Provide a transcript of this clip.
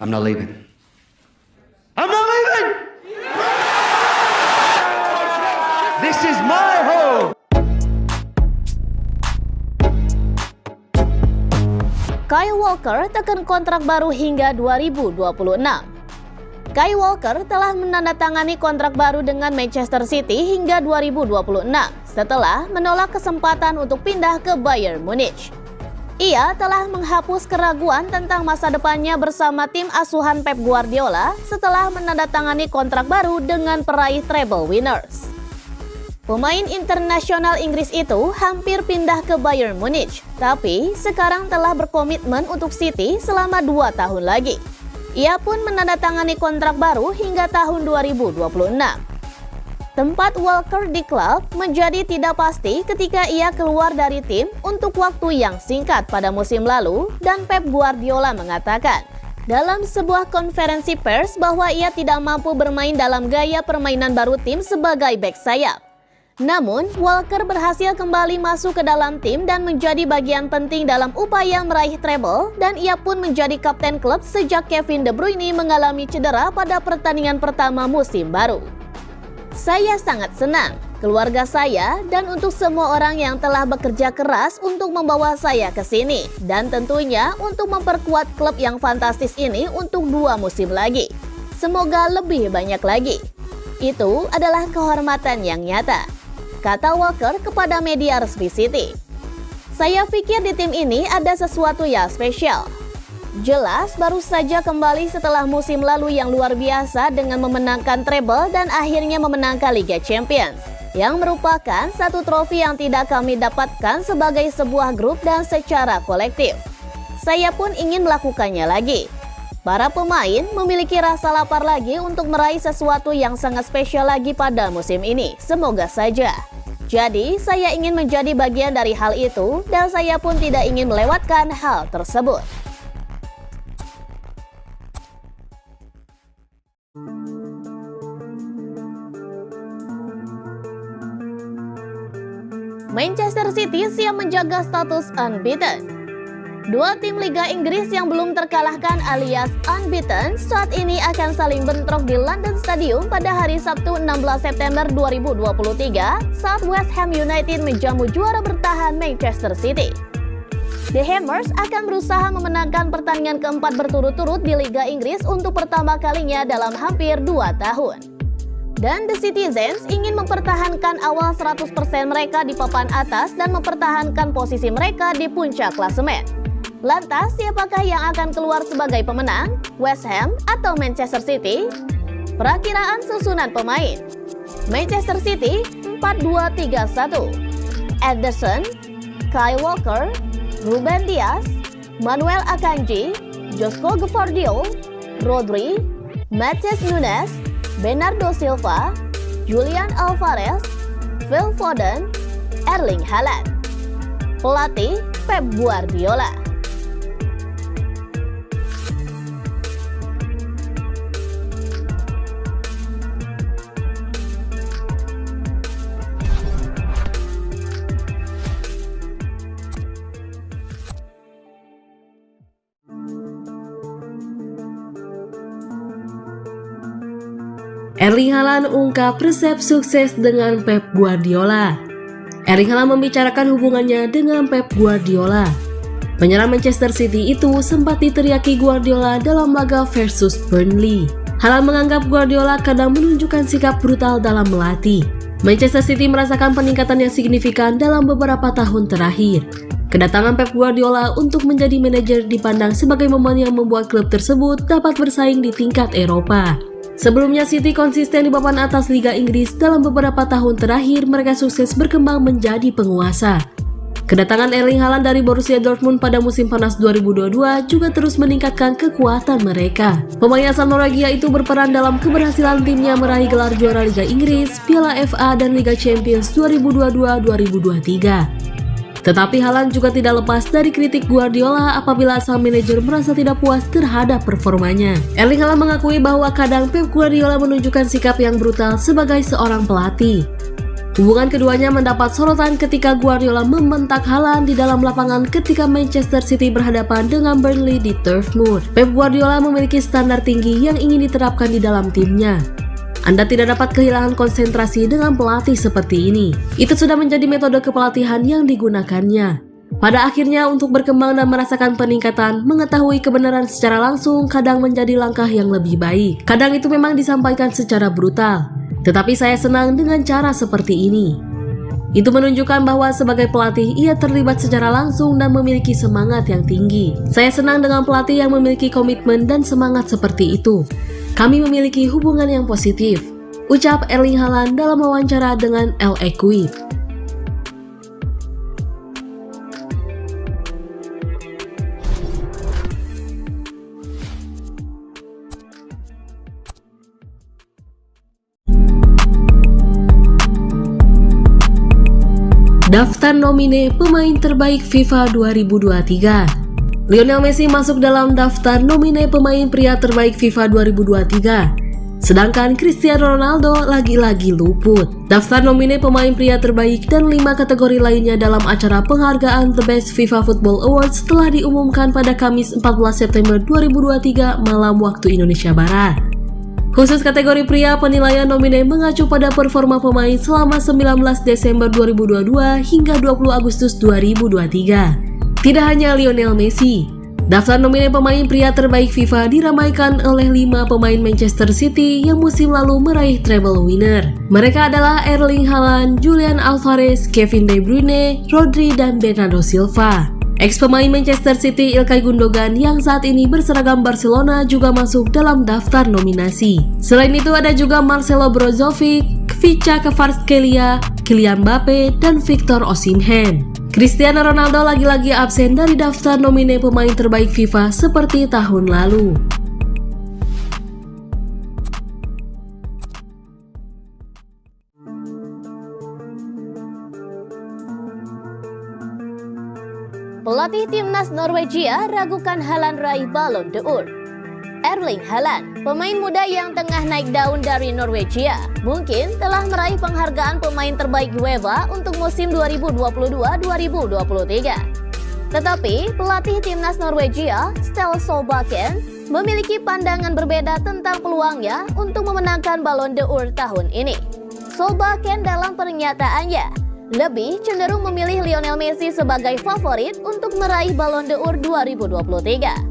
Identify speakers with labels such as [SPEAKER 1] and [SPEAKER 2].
[SPEAKER 1] I'm not leaving. I'm not leaving! This is my home!
[SPEAKER 2] Kyle Walker tekan kontrak baru hingga 2026. Kyle Walker telah menandatangani kontrak baru dengan Manchester City hingga 2026 setelah menolak kesempatan untuk pindah ke Bayern Munich. Ia telah menghapus keraguan tentang masa depannya bersama tim asuhan Pep Guardiola setelah menandatangani kontrak baru dengan peraih treble winners. Pemain internasional Inggris itu hampir pindah ke Bayern Munich, tapi sekarang telah berkomitmen untuk City selama 2 tahun lagi. Ia pun menandatangani kontrak baru hingga tahun 2026. Tempat Walker di klub menjadi tidak pasti ketika ia keluar dari tim untuk waktu yang singkat pada musim lalu dan Pep Guardiola mengatakan dalam sebuah konferensi pers bahwa ia tidak mampu bermain dalam gaya permainan baru tim sebagai bek sayap. Namun, Walker berhasil kembali masuk ke dalam tim dan menjadi bagian penting dalam upaya meraih treble dan ia pun menjadi kapten klub sejak Kevin De Bruyne mengalami cedera pada pertandingan pertama musim baru. Saya sangat senang, keluarga saya, dan untuk semua orang yang telah bekerja keras untuk membawa saya ke sini. Dan tentunya untuk memperkuat klub yang fantastis ini untuk 2 musim lagi. Semoga lebih banyak lagi. Itu adalah kehormatan yang nyata, kata Walker kepada media resmi City. Saya pikir di tim ini ada sesuatu yang spesial. Jelas baru saja kembali setelah musim lalu yang luar biasa dengan memenangkan treble dan akhirnya memenangkan Liga Champions, yang merupakan satu trofi yang tidak kami dapatkan sebagai sebuah grup dan secara kolektif. Saya pun ingin melakukannya lagi. Para pemain memiliki rasa lapar lagi untuk meraih sesuatu yang sangat spesial lagi pada musim ini. Semoga saja. Jadi, saya ingin menjadi bagian dari hal itu dan saya pun tidak ingin melewatkan hal tersebut. Manchester City siap menjaga status unbeaten. 2 tim Liga Inggris yang belum terkalahkan alias unbeaten saat ini akan saling bentrok di London Stadium pada hari Sabtu 16 September 2023 saat West Ham United menjamu juara bertahan Manchester City. The Hammers akan berusaha memenangkan pertandingan keempat berturut-turut di Liga Inggris untuk pertama kalinya dalam hampir 2 tahun. Dan The Citizens ingin mempertahankan awal 100% mereka di papan atas dan mempertahankan posisi mereka di puncak klasemen. Lantas, siapakah yang akan keluar sebagai pemenang? West Ham atau Manchester City? Perakiraan susunan pemain. Manchester City 4-2-3-1. Ederson, Kyle Walker, Ruben Dias, Manuel Akanji, Josko Gvardiol, Rodri, Matheus Nunes, Bernardo Silva, Julian Alvarez, Phil Foden, Erling Haaland. Pelatih Pep Guardiola.
[SPEAKER 3] Erling Haaland ungkap resep sukses dengan Pep Guardiola. Erling Haaland membicarakan hubungannya dengan Pep Guardiola. Penyerang Manchester City itu sempat diteriaki Guardiola dalam laga versus Burnley. Haaland menganggap Guardiola kadang menunjukkan sikap brutal dalam melatih. Manchester City merasakan peningkatan yang signifikan dalam beberapa tahun terakhir. Kedatangan Pep Guardiola untuk menjadi manajer dipandang sebagai momen yang membuat klub tersebut dapat bersaing di tingkat Eropa. Sebelumnya City konsisten di papan atas Liga Inggris, dalam beberapa tahun terakhir mereka sukses berkembang menjadi penguasa. Kedatangan Erling Haaland dari Borussia Dortmund pada musim panas 2022 juga terus meningkatkan kekuatan mereka. Pemain asal Norwegia itu berperan dalam keberhasilan timnya meraih gelar juara Liga Inggris, Piala FA dan Liga Champions 2022-2023. Tetapi Haaland juga tidak lepas dari kritik Guardiola apabila sang manajer merasa tidak puas terhadap performanya. Erling Haaland mengakui bahwa kadang Pep Guardiola menunjukkan sikap yang brutal sebagai seorang pelatih. Hubungan keduanya mendapat sorotan ketika Guardiola membentak Haaland di dalam lapangan ketika Manchester City berhadapan dengan Burnley di Turf Moor. Pep Guardiola memiliki standar tinggi yang ingin diterapkan di dalam timnya. Anda tidak dapat kehilangan konsentrasi dengan pelatih seperti ini. Itu sudah menjadi metode kepelatihan yang digunakannya. Pada akhirnya untuk berkembang dan merasakan peningkatan, mengetahui kebenaran secara langsung kadang menjadi langkah yang lebih baik. Kadang itu memang disampaikan secara brutal. Tetapi saya senang dengan cara seperti ini. Itu menunjukkan bahwa sebagai pelatih ia terlibat secara langsung dan memiliki semangat yang tinggi. Saya senang dengan pelatih yang memiliki komitmen dan semangat seperti itu. Kami memiliki hubungan yang positif, ucap Erling Haaland dalam wawancara dengan L'Equipe. Daftar nomine pemain terbaik FIFA 2023. Lionel Messi masuk dalam daftar nomine pemain pria terbaik FIFA 2023. Sedangkan Cristiano Ronaldo lagi-lagi luput. Daftar nomine pemain pria terbaik dan 5 kategori lainnya dalam acara penghargaan The Best FIFA Football Awards telah diumumkan pada Kamis 14 September 2023 malam waktu Indonesia Barat. Khusus kategori pria, penilaian nomine mengacu pada performa pemain selama 19 Desember 2022 hingga 20 Agustus 2023. Tidak hanya Lionel Messi, daftar nomine pemain pria terbaik FIFA diramaikan oleh 5 pemain Manchester City yang musim lalu meraih treble winner. Mereka adalah Erling Haaland, Julian Alvarez, Kevin De Bruyne, Rodri, dan Bernardo Silva. Ex-pemain Manchester City Ilkay Gundogan yang saat ini berseragam Barcelona juga masuk dalam daftar nominasi. Selain itu ada juga Marcelo Brozovic, Khvicha Kvaratskhelia, Kylian Mbappe, dan Victor Osimhen. Cristiano Ronaldo lagi-lagi absen dari daftar nomine pemain terbaik FIFA seperti tahun lalu.
[SPEAKER 2] Pelatih timnas Norwegia ragukan Haaland raih Ballon d'Or. Erling Haaland, pemain muda yang tengah naik daun dari Norwegia, mungkin telah meraih penghargaan pemain terbaik UEFA untuk musim 2022-2023. Tetapi, pelatih timnas Norwegia, Ståle Solbakken, memiliki pandangan berbeda tentang peluangnya untuk memenangkan Ballon d'Or tahun ini. Solbakken dalam pernyataannya lebih cenderung memilih Lionel Messi sebagai favorit untuk meraih Ballon d'Or 2023.